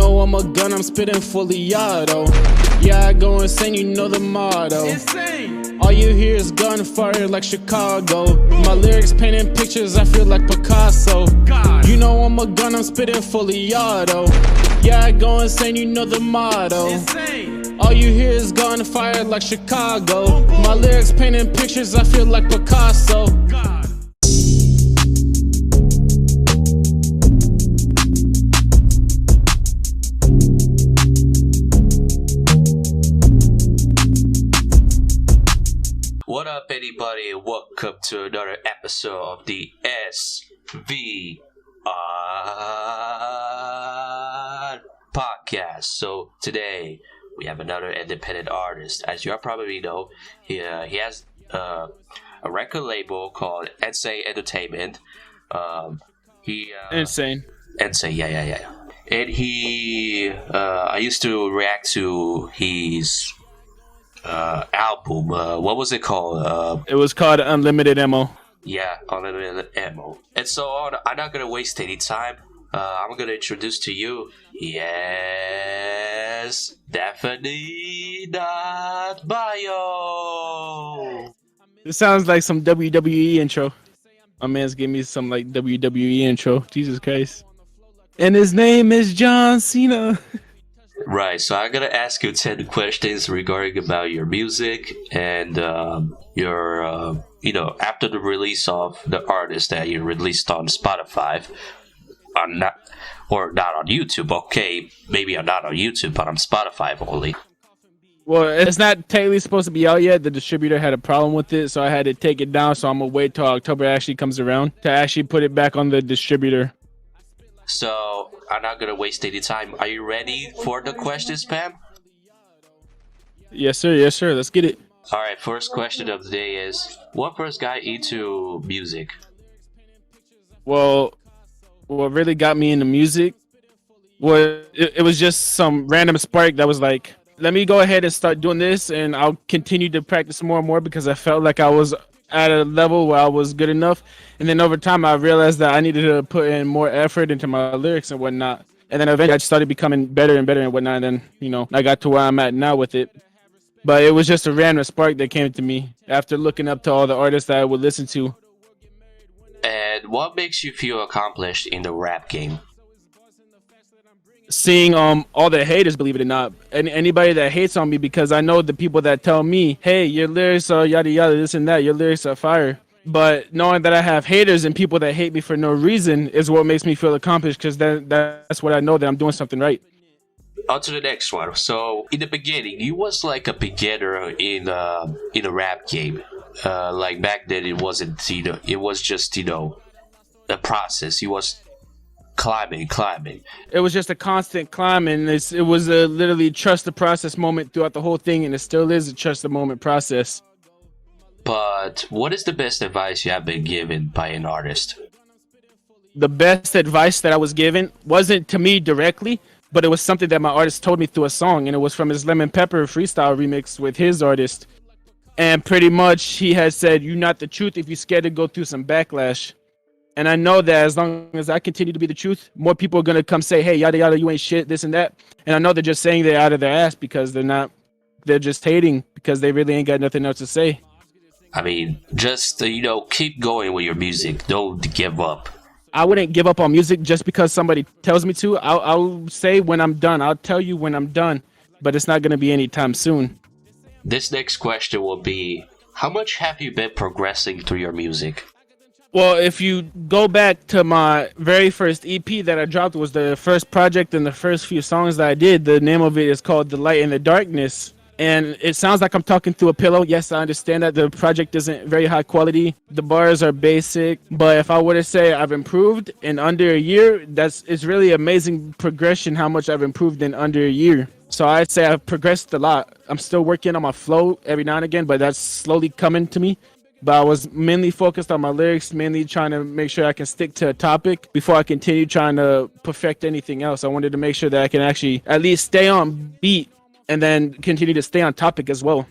know I'm a gun, I'm spitting fully auto. Yeah, I go insane, you know the motto. Insane. All you hear is gunfire like Chicago. My lyrics painting pictures, I feel like Picasso. God. You know I'm a gun, I'm spitting fully auto. Yeah, I go insane, you know the motto. Insane. All you hear is gunfire like Chicago. Boom, boom. My lyrics painting pictures, I feel like Picasso. God. What up, anybody, and welcome to another episode of the SVR Podcast. So today we have another independent artist. As you probably know, he has a record label called Insane Entertainment. Insane, yeah. And I used to react to his album. What was it called? It was called Unlimited Ammo. Yeah, Unlimited Ammo. And so I'm not gonna waste any time. I'm gonna introduce to you. Yes, DefNOTBio. It sounds like some WWE intro. My man's gave me some like WWE intro. Jesus Christ. And his name is John Cena. Right, so I'm gonna ask you 10 questions regarding about your music and your, after the release of the artist that you released on Spotify, not on YouTube. Okay, maybe I'm not on YouTube, but on Spotify only. Well, it's not technically supposed to be out yet. The distributor had a problem with it, so I had to take it down. So I'm gonna wait till October actually comes around to actually put it back on the distributor. So I'm not gonna waste any time. Are you ready for the questions, Pam? Yes, sir. Let's get it. All right. First question of the day is: what first got into music? Well, what really got me into music was it was just some random spark that was like, let me go ahead and start doing this, and I'll continue to practice more and more because I felt like I was at a level where I was good enough. And then over time I realized that I needed to put in more effort into my lyrics and whatnot. And then eventually I just started becoming better and better and whatnot. And then, I got to where I'm at now with it. But it was just a random spark that came to me after looking up to all the artists that I would listen to. And what makes you feel accomplished in the rap game? Seeing all the haters, believe it or not, and anybody that hates on me, because I know the people that tell me, hey, your lyrics are yada yada, this and that, your lyrics are fire. But knowing that I have haters and people that hate me for no reason is what makes me feel accomplished, because that's what I know, that I'm doing something right. On to the next one. So in the beginning, you was like a beginner in a rap game. Like back then, it wasn't, it was just a process. You was climbing. It was just a constant climb, and it was a literally trust the process moment throughout the whole thing, and it still is a trust the moment process. But what is the best advice you have been given by an artist? The best advice that I was given wasn't to me directly, but it was something that my artist told me through a song, and it was from his Lemon Pepper freestyle remix with his artist. And pretty much he had said, "You're not the truth if you're scared to go through some backlash." And I know that as long as I continue to be the truth, more people are going to come say, hey, yada, yada, you ain't shit, this and that. And I know they're just saying that out of their ass because they're just hating because they really ain't got nothing else to say. I mean, just, keep going with your music. Don't give up. I wouldn't give up on music just because somebody tells me to. I'll say when I'm done. I'll tell you when I'm done, but it's not going to be anytime soon. This next question will be, how much have you been progressing through your music? Well, if you go back to my very first EP that I dropped, was the first project and the first few songs that I did. The name of it is called The Light in the Darkness. And it sounds like I'm talking through a pillow. Yes, I understand that the project isn't very high quality. The bars are basic. But if I were to say I've improved in under a year, it's really amazing progression how much I've improved in under a year. So I'd say I've progressed a lot. I'm still working on my flow every now and again, but that's slowly coming to me. But I was mainly focused on my lyrics, mainly trying to make sure I can stick to a topic before I continue trying to perfect anything else. I wanted to make sure that I can actually at least stay on beat and then continue to stay on topic as well.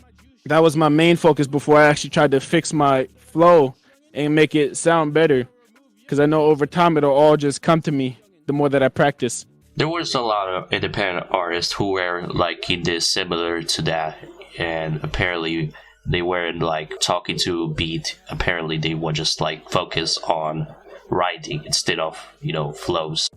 That was my main focus before I actually tried to fix my flow and make it sound better. Because I know over time it'll all just come to me the more that I practice. There was a lot of independent artists who were like in this similar to that, and apparently they weren't like talking to beat. Apparently they were just like focus on writing instead of flows.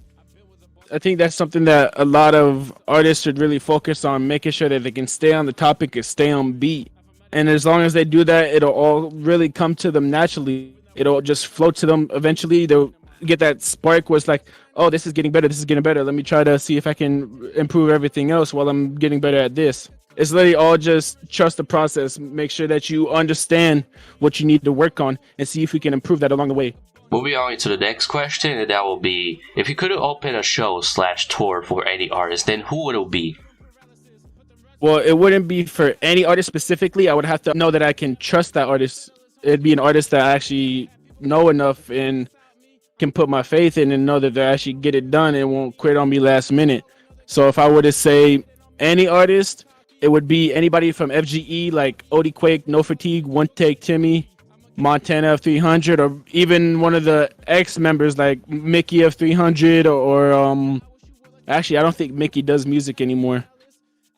I think that's something that a lot of artists should really focus on, making sure that they can stay on the topic and stay on beat. And as long as they do that, it'll all really come to them naturally. It'll just float to them eventually. They'll get that spark where it's like, oh, this is getting better. This is getting better. Let me try to see if I can improve everything else while I'm getting better at this. It's literally all just trust the process. Make sure that you understand what you need to work on and see if we can improve that along the way. Moving on to the next question, and that will be, if you could open a show/tour for any artist, then who would it be? Well, it wouldn't be for any artist specifically. I would have to know that I can trust that artist. It'd be an artist that I actually know enough and can put my faith in and know that they actually get it done and won't quit on me last minute. So if I were to say any artist, it would be anybody from FGE like Odie Quake, No Fatigue, One Take Timmy, Montana of 300, or even one of the ex-members like Mickey of 300, or actually I don't think Mickey does music anymore,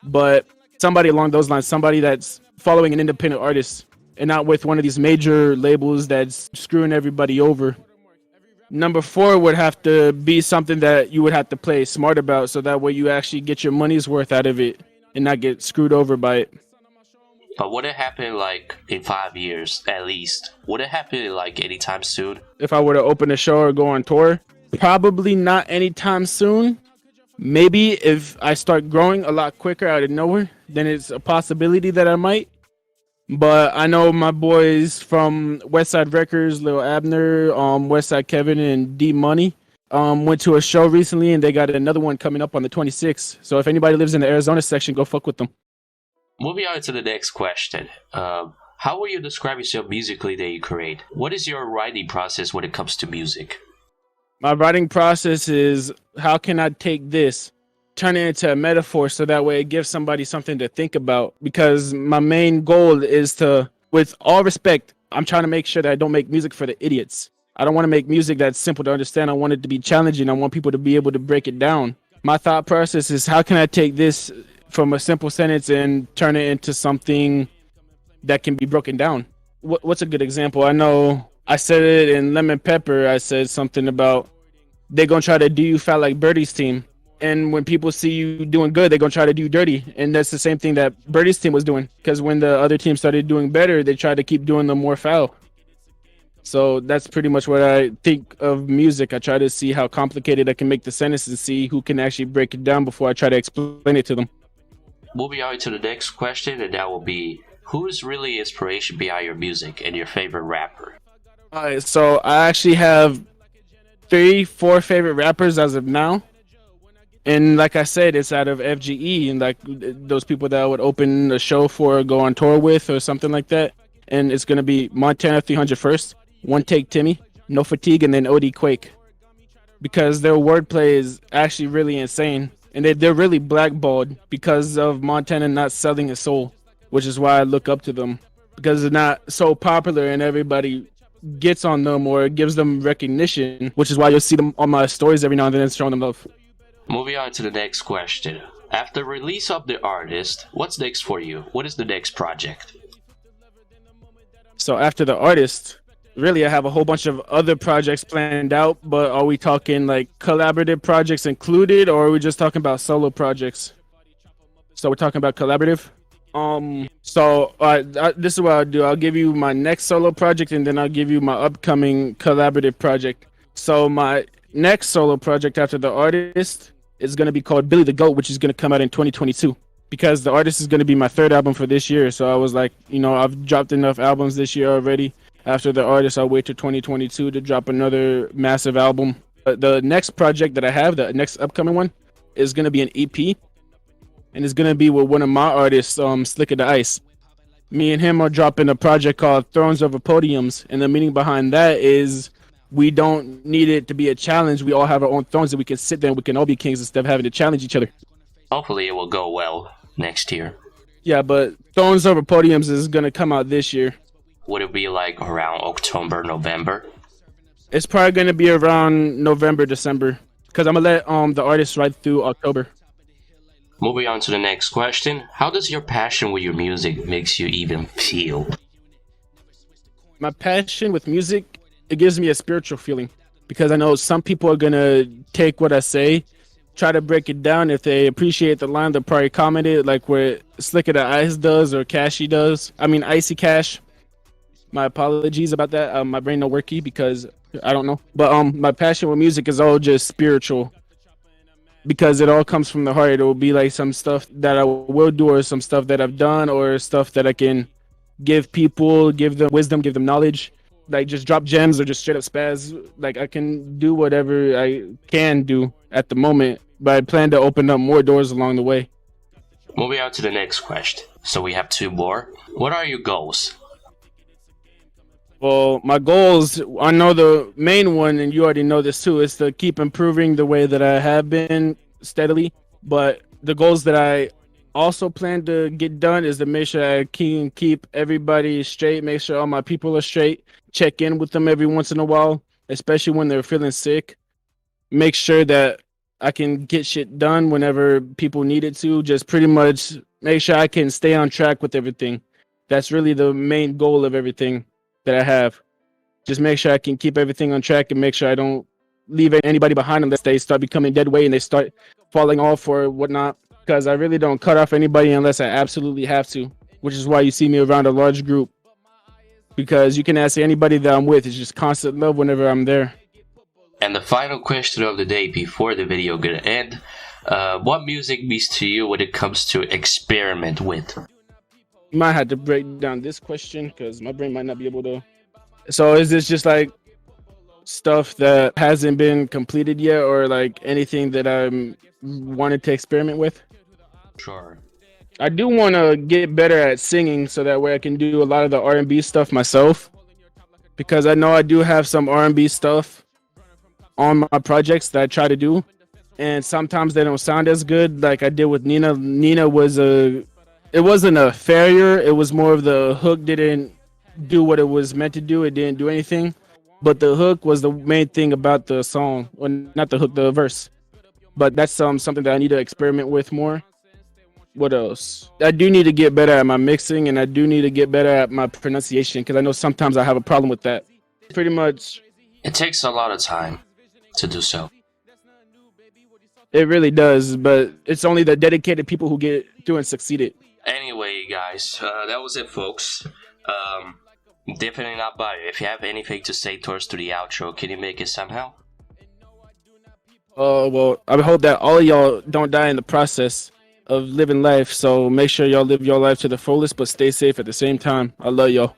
but somebody along those lines, somebody that's following an independent artist and not with one of these major labels that's screwing everybody over. Number 4 would have to be something that you would have to play smart about, so that way you actually get your money's worth out of it and not get screwed over by it. But would it happen like in 5 years at least? Would it happen like anytime soon? If I were to open a show or go on tour, probably not anytime soon. Maybe if I start growing a lot quicker out of nowhere, then it's a possibility that I might. But I know my boys from Westside Records, Lil Abner, Westside Kevin, and D Money went to a show recently, and they got another one coming up on the 26th. So if anybody lives in the Arizona section, go fuck with them. Moving on to the next question. How will you describe yourself musically that you create? What is your writing process when it comes to music? My writing process is, how can I take this, turn it into a metaphor so that way it gives somebody something to think about? Because my main goal is to, with all respect, I'm trying to make sure that I don't make music for the idiots. I don't want to make music that's simple to understand. I want it to be challenging. I want people to be able to break it down. My thought process is, how can I take this from a simple sentence and turn it into something that can be broken down? What's a good example? I know I said it in Lemon Pepper. I said something about they're going to try to do you fat like Birdie's team. And when people see you doing good, they're going to try to do dirty. And that's the same thing that Birdie's team was doing. Because when the other team started doing better, they tried to keep doing them more foul. So that's pretty much what I think of music. I try to see how complicated I can make the sentence and see who can actually break it down before I try to explain it to them. Moving on to the next question, and that will be, who is really inspiration behind your music and your favorite rapper? Alright, so I actually have 3-4 favorite rappers as of now. And like I said, it's out of FGE and like those people that I would open a show for or go on tour with or something like that. And it's going to be Montana 300 first, One Take Timmy, No Fatigue, and then Odie Quake. Because their wordplay is actually really insane. And they're really blackballed because of Montana not selling his soul, which is why I look up to them. Because they're not so popular and everybody gets on them or gives them recognition, which is why you'll see them on my stories every now and then showing them love. Moving on to the next question. After release of the artist, what's next for you? What is the next project? So after the artist, really I have a whole bunch of other projects planned out, but are we talking like collaborative projects included, or are we just talking about solo projects? So we're talking about collaborative. This is what I'll do. I'll give you my next solo project and then I'll give you my upcoming collaborative project. So my next solo project after the artist is going to be called Billy the Goat, which is going to come out in 2022. Because the artist is going to be my third album for this year. So I was like, I've dropped enough albums this year already. After the artist, I'll wait till 2022 to drop another massive album. The next project that I have, the next upcoming one, is going to be an EP. And it's going to be with one of my artists, Slick of the Ice. Me and him are dropping a project called Thrones Over Podiums. And the meaning behind that is we don't need it to be a challenge. We all have our own thrones that we can sit there and we can all be kings instead of having to challenge each other. Hopefully it will go well next year. Yeah, but Thrones Over Podiums is going to come out this year. Would it be like around October, November? It's probably going to be around November, December. because I'm gonna let the artist ride through October. Moving on to the next question. How does your passion with your music makes you even feel? My passion with music, it gives me a spiritual feeling, because I know some people are gonna take what I say, try to break it down. If they appreciate the line, they'll probably comment it like what Slicker the Ice does or Cashy does. I mean Icy Cash. My apologies about that. My brain no worky because I don't know. But my passion with music is all just spiritual, because it all comes from the heart. It will be like some stuff that I will do, or some stuff that I've done, or stuff that I can give people, give them wisdom, give them knowledge, like just drop gems or just straight up spaz. Like I can do whatever I can do at the moment, but I plan to open up more doors along the way. Moving on to the next question. So we have two more. What are your goals? Well, my goals, I know the main one, and you already know this too, is to keep improving the way that I have been steadily. But the goals that I also plan to get done is to make sure I can keep everybody straight, make sure all my people are straight, check in with them every once in a while, especially when they're feeling sick. Make sure that I can get shit done whenever people need it to. Just pretty much make sure I can stay on track with everything. That's really the main goal of everything that I have. Just make sure I can keep everything on track and make sure I don't leave anybody behind unless they start becoming dead weight and they start falling off or whatnot. Because I really don't cut off anybody unless I absolutely have to, which is why you see me around a large group. Because you can ask anybody that I'm with, it's just constant love whenever I'm there. And the final question of the day before the video gonna end. What music means to you when it comes to experiment with? You might have to break down this question because my brain might not be able to. So is this just like stuff that hasn't been completed yet, or like anything that I'm wanted to experiment with? Sure. I do want to get better at singing so that way I can do a lot of the R&B stuff myself, because I know I do have some R&B stuff on my projects that I try to do, and sometimes they don't sound as good like I did with Nina. Nina was it wasn't a failure, it was more of the hook didn't do what it was meant to do. It didn't do anything, but the hook was the main thing about the song, or not the hook, the verse. But that's something that I need to experiment with more. What else? I do need to get better at my mixing, and I do need to get better at my pronunciation, because I know sometimes I have a problem with that. Pretty much. It takes a lot of time to do so. It really does, but it's only the dedicated people who get through and succeeded. Anyway, guys, that was it, folks. DefNOTBio, if you have anything to say towards to the outro, can you make it somehow? Well, I hope that all of y'all don't die in the process of living life. So make sure y'all live your life to the fullest, but stay safe at the same time. I love y'all.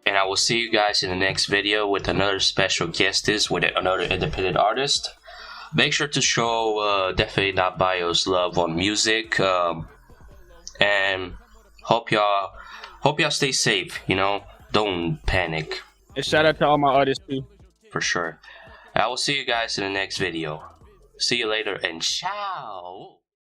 And I will see you guys in the next video with another special guest with another independent artist. Make sure to show DefNOTBio's love on music. And hope y'all stay safe, you know. Don't panic. And shout out to all my artists too. For sure. I will see you guys in the next video. See you later and ciao.